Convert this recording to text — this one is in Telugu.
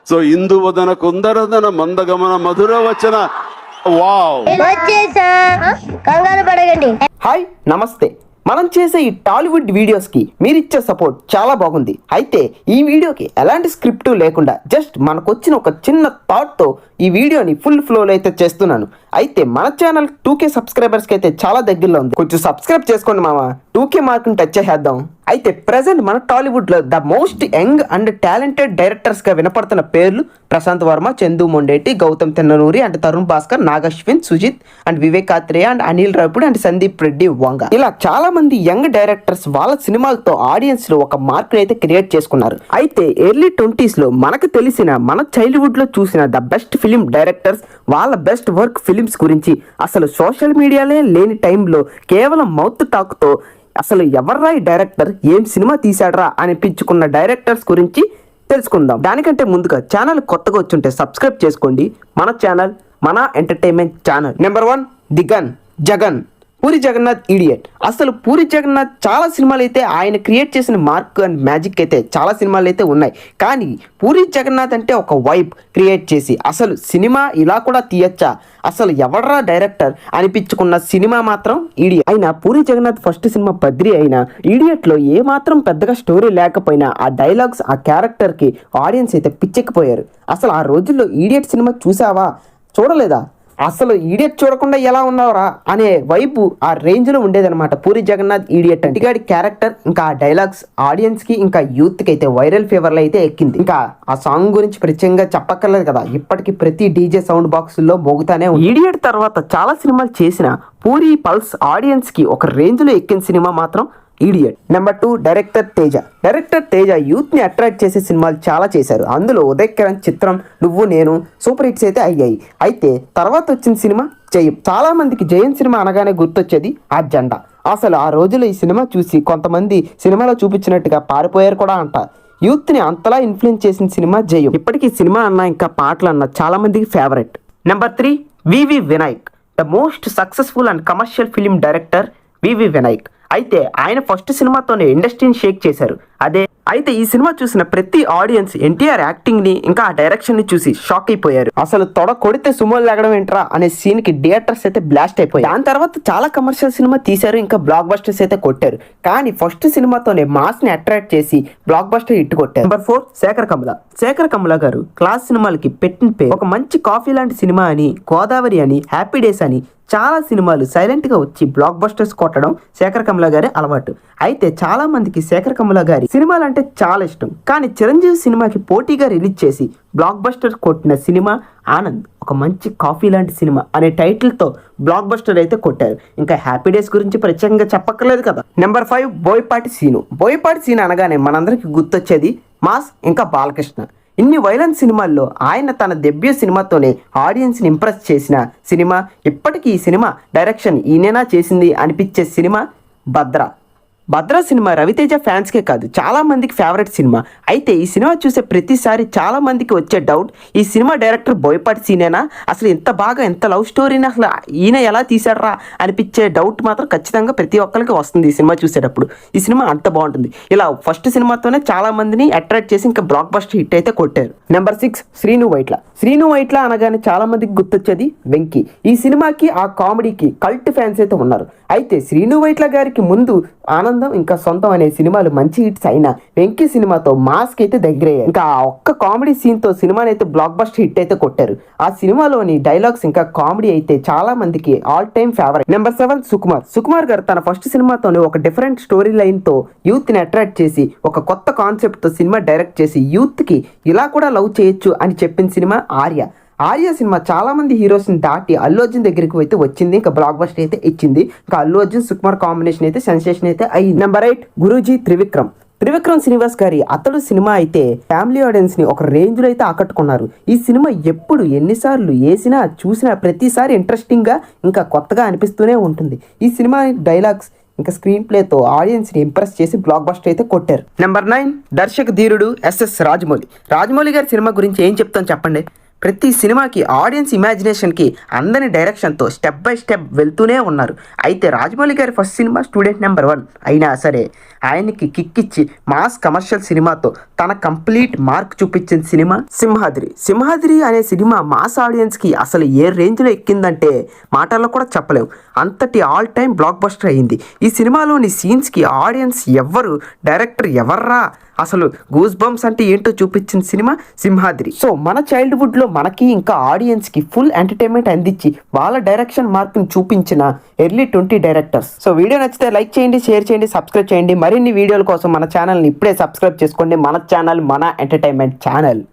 సో ఇందువదన కుందరదన మందగమన మధుర వచన వావ్. కంగారు పడకండి. హాయ్ నమస్తే. మనం చేసే ఈ టాలీవుడ్ వీడియోస్కి మీరిచ్చే సపోర్ట్ చాలా బాగుంది. అయితే ఈ వీడియోకి ఎలాంటి స్క్రిప్ట్ లేకుండా జస్ట్ మనకు వచ్చిన ఒక చిన్న థాట్తో ఈ వీడియోని ఫుల్ ఫ్లోలో అయితే చేస్తున్నాను. అయితే మన ఛానల్ 2K సబ్స్క్రైబర్స్కి అయితే చాలా దగ్గరలో ఉంది. కొంచెం సబ్స్క్రైబ్ చేసుకోండి మామ, 2K మార్క్ని టచ్ చేసేద్దాం. అయితే ప్రెసెంట్ మన టాలీవుడ్లో the most young and talented డైరెక్టర్స్గా వినపడుతున్న పేర్లు Prashanth Varma, Chandoo Mondeti, Gowtam Tinnanuri and Tharun Bhascker, Nag Ashwin, Sujeeth and Vivek Athreya and Anil Ravipudi and Sandeep Reddy Vanga. ఇలా చాలా మంది యంగ్ డైరెక్టర్స్ వాళ్ళ సినిమాలతో ఆడియన్స్ లో ఒక మార్క్ అయితే క్రియేట్ చేసుకున్నారు. అయితే ఎర్లీ 20s లో మనకు తెలిసిన మన చైల్డ్హుడ్ లో చూసిన ద బెస్ట్ ఫిలిం డైరెక్టర్స్ వాళ్ళ బెస్ట్ వర్క్ ఫిలిమ్స్ గురించి అసలు సోషల్ మీడియాలే లేని టైంలో కేవలం మౌత్ టాక్ తో అసలు ఎవర్రా ఈ డైరెక్టర్, ఏం సినిమా తీసాడరా అనిపించుకున్న డైరెక్టర్స్ గురించి తెలుసుకుందాం. దానికంటే ముందుగా ఛానల్ కొత్తగా వచ్చుంటే సబ్స్క్రైబ్ చేసుకోండి. మన ఛానల్ మన entertainment channel. Number 1 the gun, Jagan. Puri Jagannadh idiot. అసలు పూరి జగన్నాథ్ చాలా సినిమాలు అయితే ఆయన క్రియేట్ చేసిన మార్క్ అండ్ మ్యాజిక్ అయితే చాలా సినిమాలు అయితే ఉన్నాయి. కానీ పూరి జగన్నాథ్ అంటే ఒక వైబ్ క్రియేట్ చేసి అసలు సినిమా ఇలా కూడా తీయచ్చా, అసలు ఎవడ్రా డైరెక్టర్ అనిపించుకున్న సినిమా మాత్రం ఇడియట్. అయినా పూరి జగన్నాథ్ ఫస్ట్ సినిమా బద్రి అయినా ఇడియట్లో ఏ మాత్రం పెద్దగా స్టోరీ లేకపోయినా ఆ డైలాగ్స్ ఆ క్యారెక్టర్కి ఆడియన్స్ అయితే పిచ్చెక్కిపోయారు. అసలు ఆ రోజుల్లో ఇడియట్ సినిమా చూసావా, చూడలేదా, అసలు ఈడియట్ చూడకుండా ఎలా ఉన్నావురా అనే వైపు ఆ రేంజ్ లో ఉండేదన్నమాట పూరి జగన్నాథ్ ఈడియట్. అంటిగాడి క్యారెక్టర్ ఇంకా ఆ డైలాగ్స్ ఆడియన్స్ కి ఇంకా యూత్ కి అయితే వైరల్ ఫీవర్ లో అయితే ఎక్కింది. ఇంకా ఆ సాంగ్ గురించి ప్రత్యేకంగా చెప్పక్కర్లేదు కదా, ఇప్పటికి ప్రతి డీజే సౌండ్ బాక్స్ లో మోగుతానే ఉంది. ఈడియట్ తర్వాత చాలా సినిమాలు చేసిన పూరి పల్స్ ఆడియన్స్ కి ఒక రేంజ్ లో ఎక్కిన సినిమా మాత్రం idiot. Number 2 director Teja. Director Teja youth ని అట్రాక్ట్ చేసే సినిమాలు చాలా చేశారు. అందులో ఉదయ్ కిరణ్ చిత్రం, నువ్వు నేను సూపర్ హిట్స్ అయితే అయ్యాయి. అయితే తర్వాత వచ్చిన సినిమా జయం. చాలా మందికి జయం సినిమా అనగానే గుర్తొచ్చేది ఆ జెండా. అసలు ఆ రోజుల్లో ఈ సినిమా చూసి కొంతమంది సినిమాలో చూపించినట్టుగా పారిపోయారు కూడా అంట. యూత్ ని అంతలా ఇన్ఫ్లుయెన్స్ చేసిన సినిమా జయం. ఇప్పటికీ సినిమా అన్న ఇంకా పాటలు అన్న చాలా మందికి favourite. Number 3 V V Vinayak. The most successful and commercial film director V V Vinayak. అయితే ఆయన ఫస్ట్ సినిమాతోనే ఇండస్ట్రీని షేక్ చేశారు. అయితే ఈ సినిమా చూసిన ప్రతి ఆడియన్స్ ఎన్టీఆర్ యాక్టింగ్ ని ఇంకా ఆ డైరెక్షన్ ని చూసి షాక్ అయిపోయారు. అసలు తొడ కొడితే సుమోలు లాగడం ఏంట్రా అనే సీన్ కి థియేటర్స్ అయితే బ్లాస్ట్ అయిపోయాయి. దాని తర్వాత చాలా కమర్షియల్ సినిమా తీశారు, ఇంకా బ్లాక్ బస్టర్స్ అయితే కొట్టారు. కానీ ఫస్ట్ సినిమాతోనే మాస్ ని అట్రాక్ట్ చేసి బ్లాక్ బస్టర్ హిట్ కొట్టారు. నెంబర్ 4 శేఖర్ కమల. శేఖర్ కమల గారు క్లాస్ సినిమాలకి పెట్టిన పేరు. ఒక మంచి కాఫీ లాంటి సినిమా అని, గోదావరి అని, హ్యాపీ డేస్ అని చాలా సినిమాలు సైలెంట్ గా వచ్చి బ్లాక్ బస్టర్స్ కొట్టడం శేఖర్ కమల గారి అలవాటు. అయితే చాలా మందికి శేఖర్ కమల గారి సినిమాలు అంటే చాలా ఇష్టం. కానీ చిరంజీవి సినిమాకి పోటీగా రిలీజ్ చేసి బ్లాక్ బస్టర్ కొట్టిన సినిమా ఆనంద్. ఒక మంచి కాఫీ లాంటి సినిమా అనే టైటిల్ తో బ్లాక్ బస్టర్ అయితే కొట్టారు. ఇంకా హ్యాపీ డేస్ గురించి ప్రత్యేకంగా చెప్పక్కర్లేదు కదా. నెంబర్ 5 బోయపాటి సీను. బోయపాటి సీను అనగానే మనందరికి గుర్తొచ్చేది మాస్ ఇంకా బాలకృష్ణ. ఇన్ని వైలెన్స్ సినిమాల్లో ఆయన తన డెబ్యూ సినిమాతోనే ఆడియన్స్ని ఇంప్రెస్ చేసిన సినిమా, ఇప్పటికీ ఈ సినిమా డైరెక్షన్ ఈయనేనా చేసింది అనిపించే సినిమా భద్ర సినిమా రవితేజ ఫ్యాన్స్కే కాదు చాలా మందికి ఫేవరెట్ సినిమా. అయితే ఈ సినిమా చూసే ప్రతిసారి చాలా మందికి వచ్చే డౌట్, ఈ సినిమా డైరెక్టర్ బోయపాటి సీనేనా, అసలు ఎంత బాగా ఎంత లవ్ స్టోరీని అసలు ఈయన ఎలా తీశాడ్రా అనిపించే డౌట్ మాత్రం ఖచ్చితంగా ప్రతి ఒక్కరికి వస్తుంది ఈ సినిమా చూసేటప్పుడు. ఈ సినిమా అంత బాగుంటుంది. ఇలా ఫస్ట్ సినిమాతోనే చాలా మందిని అట్రాక్ట్ చేసి ఇంకా బ్లాక్ బస్టర్ హిట్ అయితే కొట్టారు. నెంబర్ 6 శ్రీను వైట్ల. శ్రీను వైట్ల అనగానే చాలా మందికి గుర్తొచ్చేది వెంకీ. ఈ సినిమాకి ఆ కామెడీకి కల్ట్ ఫ్యాన్స్ అయితే ఉన్నారు. అయితే శ్రీను వైట్ల గారికి ముందు ఆనందం ఇంకా సొంతం అనే సినిమాలు మంచి హిట్స్ అయినా వెంకీ సినిమాతో మాస్క్ అయితే దగ్గరయ్యారు. ఇంకా ఆ ఒక్క కామెడీ సీన్ తో సినిమాని అయితే బ్లాక్ బస్టర్ హిట్ అయితే కొట్టారు. ఆ సినిమాలోని డైలాగ్స్ ఇంకా కామెడీ అయితే చాలా మందికి all time favourite. Number 7 Sukumar. Sukumar గారు తన ఫస్ట్ సినిమాతోనే ఒక డిఫరెంట్ స్టోరీ లైన్ తో యూత్ ని అట్రాక్ట్ చేసి ఒక కొత్త కాన్సెప్ట్ తో సినిమా డైరెక్ట్ చేసి యూత్ కి ఇలా కూడా లవ్ చేయొచ్చు అని చెప్పిన సినిమా ఆర్య సినిమా చాలా మంది హీరోస్ ని దాటి అల్లు అర్జున్ దగ్గరికి అయితే వచ్చింది. ఇంకా బ్లాక్ బస్టర్ అయితే ఇచ్చింది. ఇంకా అల్లు అర్జున్ సుకుమార్ కాంబినేషన్ అయితే సెన్సేషన్ అయితే అయ్యింది. నెంబర్ 8 గురూజీ త్రివిక్రమ్ శ్రీనివాస్ గారి అతడు సినిమా అయితే ఫ్యామిలీ ఆడియన్స్ ని ఒక రేంజ్ లో అయితే ఆకట్టుకున్నారు. ఈ సినిమా ఎప్పుడు ఎన్నిసార్లు వేసినా చూసినా ప్రతిసారి ఇంట్రెస్టింగ్ గా ఇంకా కొత్తగా అనిపిస్తూనే ఉంటుంది. ఈ సినిమా డైలాగ్స్ ఇంకా స్క్రీన్ ప్లేతో ఆడియన్స్ ని ఇంప్రెస్ చేసి బ్లాక్ బస్టర్ అయితే కొట్టారు. నెంబర్ 9 దర్శక ధీరుడు ఎస్ఎస్ రాజమౌళి. రాజమౌళి గారి సినిమా గురించి ఏం చెప్తాను చెప్పండి. ప్రతి సినిమాకి ఆడియన్స్ ఇమాజినేషన్కి అందని డైరెక్షన్తో స్టెప్ బై స్టెప్ వెళ్తూనే ఉన్నారు. అయితే రాజమౌళి గారి ఫస్ట్ సినిమా స్టూడెంట్ నెంబర్ 1 అయినా సరే ఆయనకి కిక్ ఇచ్చి మాస్ కమర్షియల్ సినిమాతో తన కంప్లీట్ మార్క్ చూపించిన సినిమా సింహాద్రి. సింహాద్రి అనే సినిమా మాస్ ఆడియన్స్కి అసలు ఏ రేంజ్లో ఎక్కిందంటే మాటల్లో కూడా చెప్పలేము. అంతటి ఆల్ టైమ్ బ్లాక్ బస్టర్ అయింది. ఈ సినిమాలోని సీన్స్కి ఆడియన్స్ ఎవ్వరు, డైరెక్టర్ ఎవర్రా, అసలు గూస్ బంప్స్ అంటే ఏంటో చూపించిన సినిమా సింహాద్రి. సో మన చైల్డ్హుడ్లో మనకి ఇంకా ఆడియన్స్కి ఫుల్ ఎంటర్టైన్మెంట్ అందించి వాళ్ళ డైరెక్షన్ మార్క్ని చూపించిన ఎర్లీ 20 డైరెక్టర్స్. సో వీడియో నచ్చితే లైక్ చేయండి, షేర్ చేయండి, సబ్స్క్రైబ్ చేయండి. మరిన్ని వీడియోల కోసం మన ఛానల్ని ఇప్పుడే సబ్స్క్రైబ్ చేసుకోండి. మన ఛానల్ మన ఎంటర్టైన్మెంట్ ఛానల్.